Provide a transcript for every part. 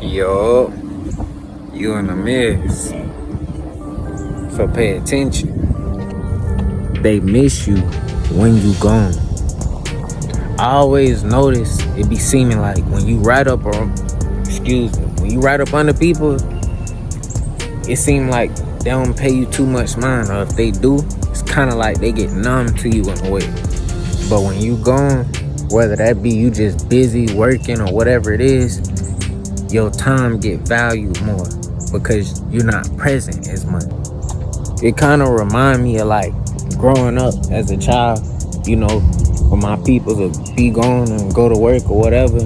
Yo, you in a mess. So pay attention. They miss you when you gone. I always notice it be seeming like when you ride up when you ride up under people, it seem like they don't pay you too much mind, or if they do, it's kind of like they get numb to you in a way. But when you gone, whether that be you just busy working or whatever it is, your time get valued more because you're not present as much. It kind of remind me of like growing up as a child, when my people would be gone and go to work or whatever,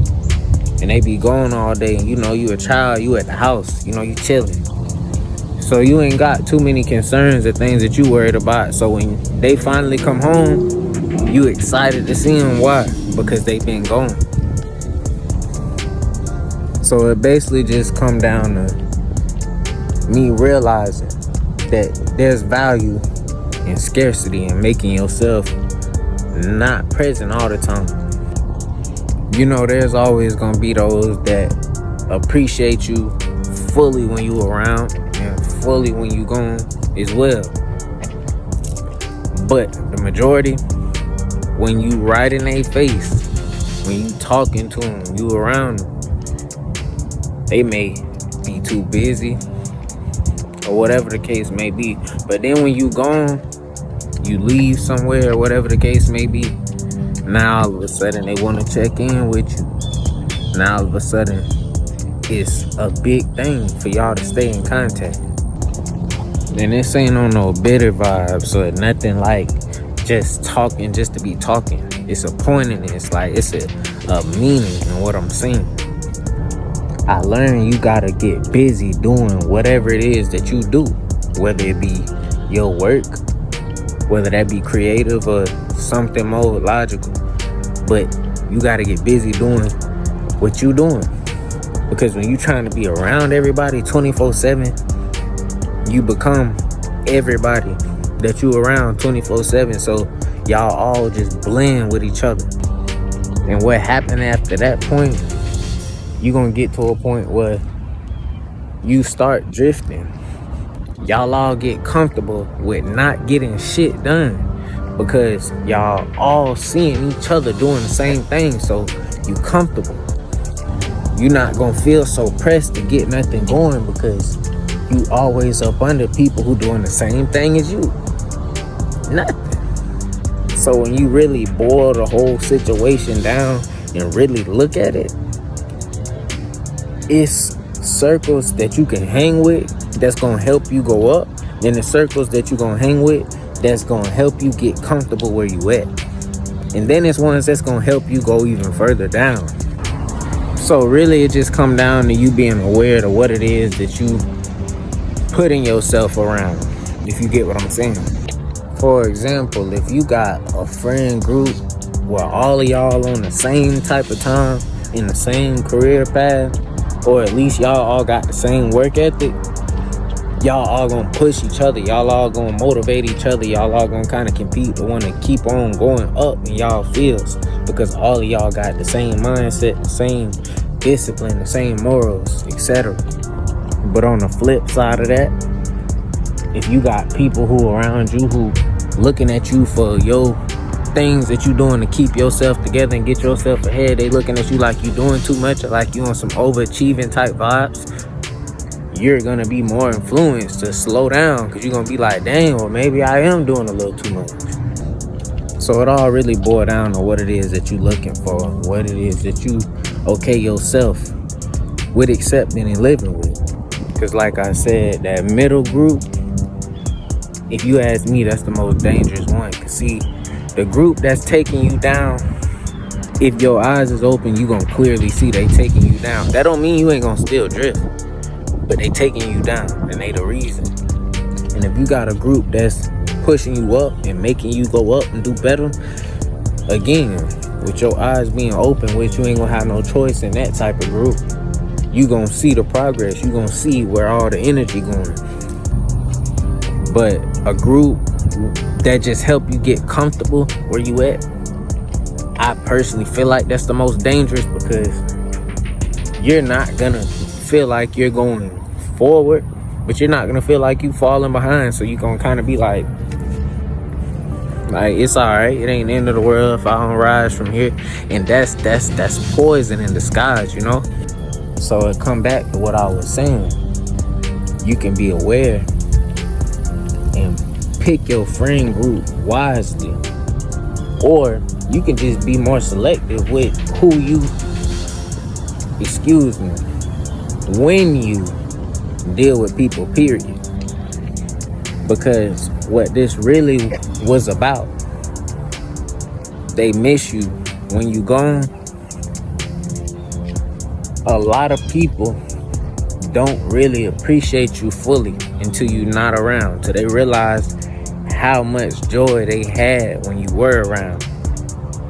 and they be gone all day, and you a child, you at the house, you chilling. So you ain't got too many concerns or things that you worried about. So when they finally come home, you excited to see them. Why? Because they been gone. So it basically just come down to me realizing that there's value in scarcity and making yourself not present all the time. There's always gonna be those that appreciate you fully when you around and fully when you gone as well. But the majority, when you right in their face, when you talking to them, you around them, they may be too busy or whatever the case may be. But then when you gone, you leave somewhere or whatever the case may be, now all of a sudden they want to check in with you. Now all of a sudden it's a big thing for y'all to stay in contact. And this ain't on no bitter vibes or nothing like just talking just to be talking. It's a point in it. It's like it's a meaning in what I'm saying. I learned you gotta get busy doing whatever it is that you do, whether it be your work, whether that be creative or something more logical. But you gotta get busy doing what you doing. Because when you trying to be around everybody 24/7, you become everybody that you around 24/7. So y'all all just blend with each other. And what happened after that point, you gonna get to a point where you start drifting. Y'all all get comfortable with not getting shit done because y'all all seeing each other doing the same thing. So you comfortable. You're not gonna feel so pressed to get nothing going because you always up under people who doing the same thing as you. Nothing. So when you really boil the whole situation down and really look at it, it's circles that you can hang with that's gonna help you go up, and the circles that you gonna hang with that's gonna help you get comfortable where you at. And then there's ones that's gonna help you go even further down. So really it just come down to you being aware of what it is that you putting yourself around, if you get what I'm saying. For example, if you got a friend group where all of y'all on the same type of time, in the same career path, or at least y'all all got the same work ethic, y'all all gonna push each other, y'all all gonna motivate each other, y'all all gonna kind of compete to want to keep on going up in y'all fields because all of y'all got the same mindset, the same discipline, the same morals, etc. But on the flip side of that, if you got people who around you who looking at you for your things that you doing to keep yourself together and get yourself ahead, they looking at you like you doing too much or like you on some overachieving type vibes, you're gonna be more influenced to slow down because you're gonna be like, dang, well maybe I am doing a little too much. So it all really boils down to what it is that you looking for, what it is that you okay yourself with accepting and living with. Because like I said, that middle group, if you ask me, that's the most dangerous one. Because see, the group that's taking you down, if your eyes is open, you gonna clearly see they taking you down. That don't mean you ain't gonna still drift, but they taking you down and they the reason. And if you got a group that's pushing you up and making you go up and do better, again, with your eyes being open, which you ain't gonna have no choice in that type of group, you gonna see the progress, you gonna see where all the energy going. But a group that just help you get comfortable where you at, I personally feel like that's the most dangerous because you're not gonna feel like you're going forward, but you're not gonna feel like you falling behind. So you're gonna kind of be like it's all right. It ain't the end of the world if I don't rise from here. And that's poison in disguise, you know. So it come back to what I was saying. You can be aware and pick your friend group wisely, or you can just be more selective with who you, when you deal with people, period. Because what this really was about, they miss you when you gone. A lot of people don't really appreciate you fully until you're not around, till they realize how much joy they had when you were around.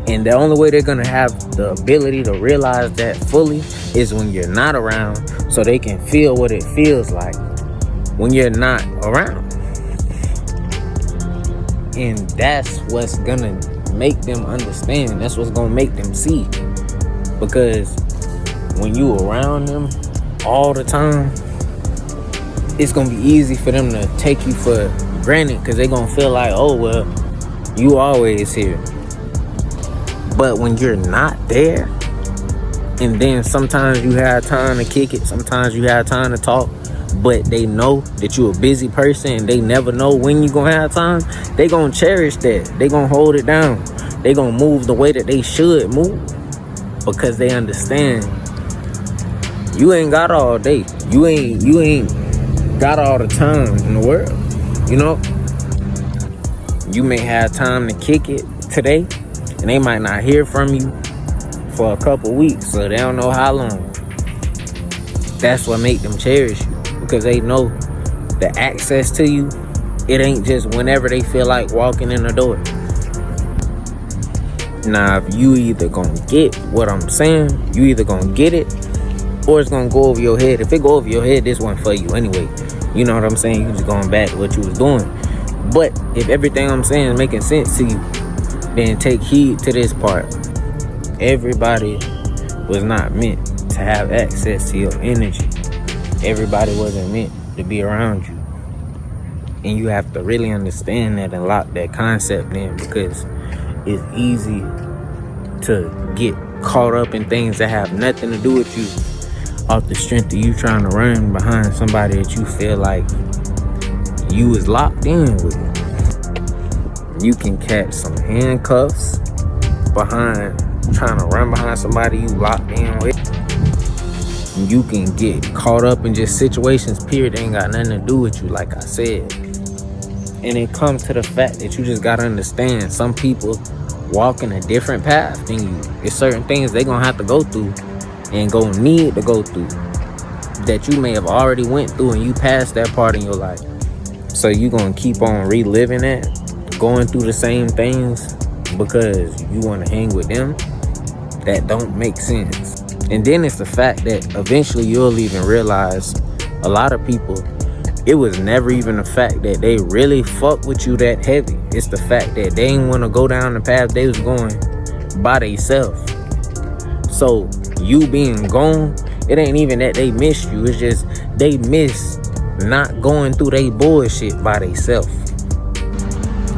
And the only way they're gonna have the ability to realize that fully is when you're not around, so they can feel what it feels like when you're not around. And that's what's gonna make them understand. That's what's gonna make them see. Because when you around them all the time, it's gonna be easy for them to take you for granted, because they're gonna feel like, oh well, you always here. But when you're not there, and then sometimes you have time to kick it, sometimes you have time to talk, but they know that you're a busy person and they never know when you're gonna have time, they gonna cherish that. They gonna hold it down. They gonna move the way that they should move, because they understand you ain't got all day. You ain't got all the time in the world. You know, you may have time to kick it today, and they might not hear from you for a couple weeks, so they don't know how long. That's what make them cherish you, because they know the access to you, it ain't just whenever they feel like walking in the door. Now, if you either gonna get what I'm saying, you either gonna get it, or it's gonna go over your head. If it go over your head, this one for you anyway. You know what I'm saying? You just going back to what you was doing. But if everything I'm saying is making sense to you, then take heed to this part. Everybody was not meant to have access to your energy. Everybody wasn't meant to be around you. And you have to really understand that and lock that concept in, because it's easy to get caught up in things that have nothing to do with you, off the strength of you trying to run behind somebody that you feel like you was locked in with. You can catch some handcuffs behind trying to run behind somebody you locked in with. You can get caught up in just situations, period, that ain't got nothing to do with you, like I said. And it comes to the fact that you just gotta understand, some people walking a different path than you. There's certain things they gonna have to go through and gonna need to go through that you may have already went through, and you passed that part in your life. So you gonna keep on reliving that, going through the same things because you want to hang with them? That don't make sense. And then it's the fact that eventually you'll even realize a lot of people, it was never even the fact that they really fuck with you that heavy. It's the fact that they didn't want to go down the path they was going by themselves. So you being gone, it ain't even that they miss you. It's just they miss not going through they bullshit by themselves.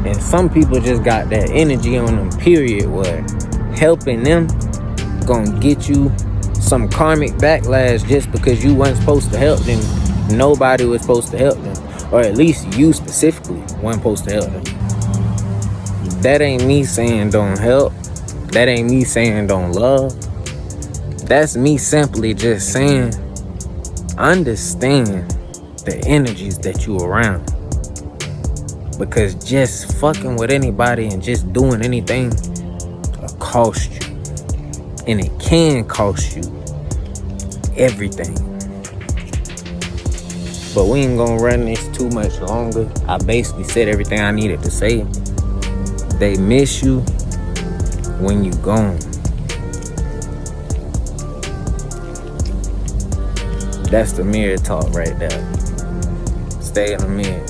And some people just got that energy on them, period, where helping them gonna get you some karmic backlash just because you wasn't supposed to help them. Nobody was supposed to help them, or at least you specifically wasn't supposed to help them. That ain't me saying don't help. That ain't me saying don't love. That's me simply just saying understand the energies that you around. Because just fucking with anybody and just doing anything will cost you. And it can cost you everything. But we ain't gonna run this too much longer. I basically said everything I needed to say. They miss you when you gone. That's the mirror talk right there. Stay in the mirror.